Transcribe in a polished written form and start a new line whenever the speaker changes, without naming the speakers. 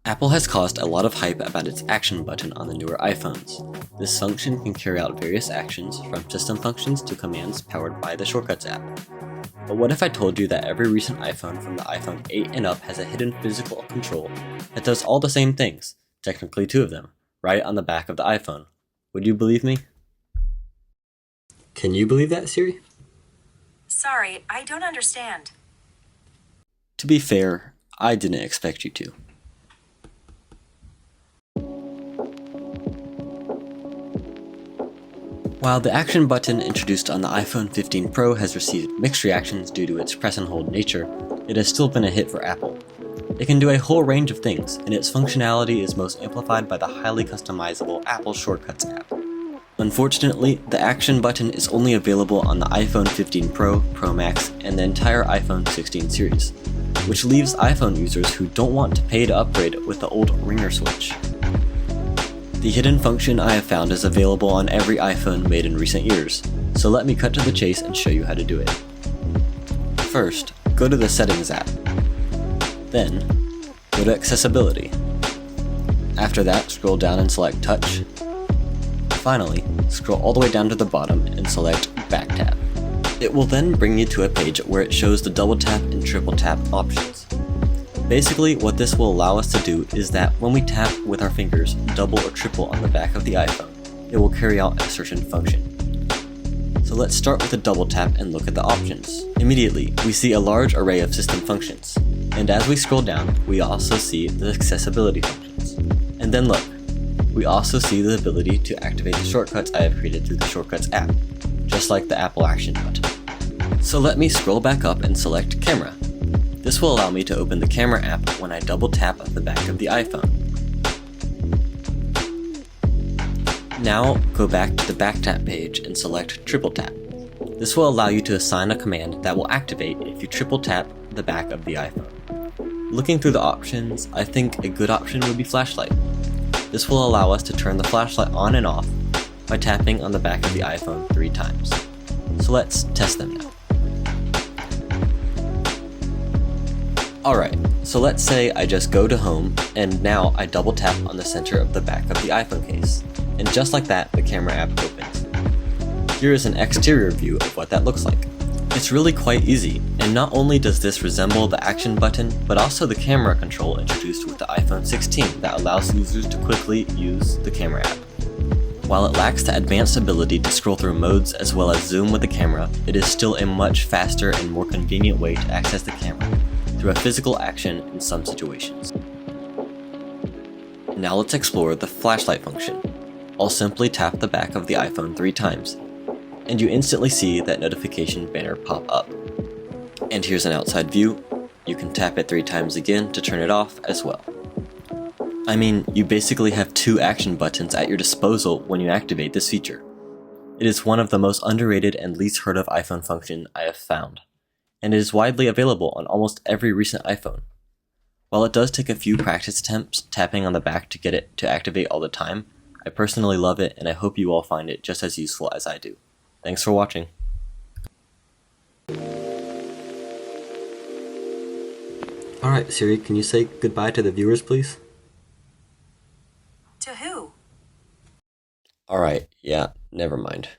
Apple has caused a lot of hype about its action button on the newer iPhones. This function can carry out various actions, from system functions to commands powered by the Shortcuts app. But what if I told you that every recent iPhone from the iPhone 8 and up has a hidden physical control that does all the same things, technically two of them, right on the back of the iPhone? Would you believe me? Can you believe that, Siri?
Sorry, I don't understand.
To be fair, I didn't expect you to. While the action button introduced on the iPhone 15 Pro has received mixed reactions due to its press and hold nature, it has still been a hit for Apple. It can do a whole range of things, and its functionality is most amplified by the highly customizable Apple Shortcuts app. Unfortunately, the action button is only available on the iPhone 15 Pro, Pro Max, and the entire iPhone 16 series, which leaves iPhone users who don't want to pay to upgrade with the old ringer switch. The hidden function I have found is available on every iPhone made in recent years, so let me cut to the chase and show you how to do it. First, go to the Settings app. Then, go to Accessibility. After that, scroll down and select Touch. Finally, scroll all the way down to the bottom and select Back Tap. It will then bring you to a page where it shows the double tap and triple tap options. Basically, what this will allow us to do is that when we tap with our fingers double or triple on the back of the iPhone, it will carry out a certain function. So let's start with a double tap and look at the options. Immediately, we see a large array of system functions, and as we scroll down, we also see the accessibility functions. And then look, we also see the ability to activate the shortcuts I have created through the Shortcuts app, just like the Apple Action button. So let me scroll back up and select Camera. This will allow me to open the Camera app when I double tap on the back of the iPhone. Now go back to the Back Tap page and select Triple Tap. This will allow you to assign a command that will activate if you triple tap the back of the iPhone. Looking through the options, I think a good option would be Flashlight. This will allow us to turn the flashlight on and off by tapping on the back of the iPhone 3 times. So let's test them now. Alright, so let's say I just go to Home, and now I double tap on the center of the back of the iPhone case, and just like that, the Camera app opens. Here is an exterior view of what that looks like. It's really quite easy, and not only does this resemble the action button, but also the camera control introduced with the iPhone 16 that allows users to quickly use the Camera app. While it lacks the advanced ability to scroll through modes as well as zoom with the camera, it is still a much faster and more convenient way to access the camera through a physical action in some situations. Now let's explore the flashlight function. I'll simply tap the back of the iPhone 3 times, and you instantly see that notification banner pop up. And here's an outside view. You can tap it 3 times again to turn it off as well. I mean, you basically have 2 action buttons at your disposal when you activate this feature. It is one of the most underrated and least heard of iPhone function I have found, and it is widely available on almost every recent iPhone. While it does take a few practice attempts tapping on the back to get it to activate all the time, I personally love it and I hope you all find it just as useful as I do. Thanks for watching. Alright Siri, can you say goodbye to the viewers please?
To who?
Alright, yeah, never mind.